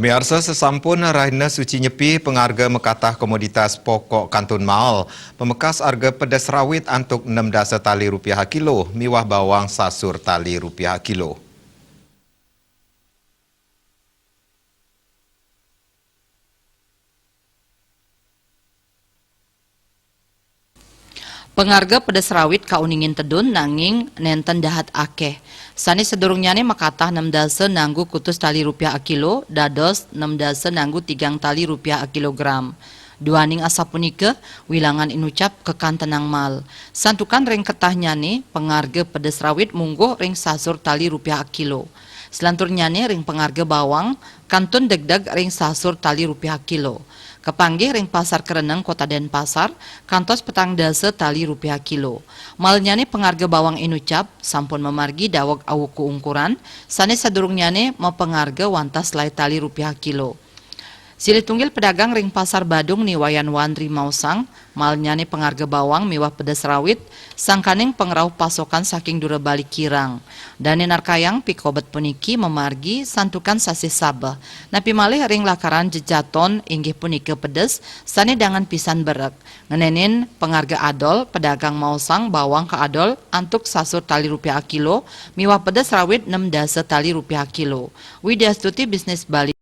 Pemirsa, sesampun Rahina Suci Nyepi, pengarga mekatah komoditas pokok kantun mal, pemekas harga pedas rawit antuk 6 dasa tali rupiah kilo, miwah bawang sasur tali rupiah kilo. Pengarga pedas rawit kauningin tedun nanging nenten dahat akeh. Sani sedurungnyane makatah 6 dasa nanggu kutus tali rupiah kilo, dados 6 dasa nanggu 3 tali rupiah kilogram. Duaning asa punika wilangan inucap kekan tenang mal. Santukan ring ketahnyane pengarga pedas rawit mungguh ring sasur tali rupiah kilo. Selanturnyane ring pengarga bawang kantun degdag ring sasur tali rupiah kilo. Kepanggih ring pasar Kereneng Kota Denpasar kantos petang dasa tali rupiah kilo. Malnyane pengarga bawang inucap sampun memargi dawag awuku ungkuran sane sadurungnyane mepengarga wantas lai tali rupiah kilo. Silih tunggil pedagang ring pasar Badung ni Wayan Wandri Mausang, malnyane pengarga bawang miwah pedas rawit, sangkaning pengrauh pasokan saking dura balik kirang. Dane narkayang pikobat puniki memargi santukan sasi sabah. Napi malih ring lakaran jejaton inggih punike pedes, sane dangan pisan berek. Ngenenin pengarga adol, pedagang Mausang bawang ke adol, antuk sasur tali rupiah kilo, miwah pedas rawit 6 dasa tali rupiah kilo. Widya Stuti Bisnis Bali.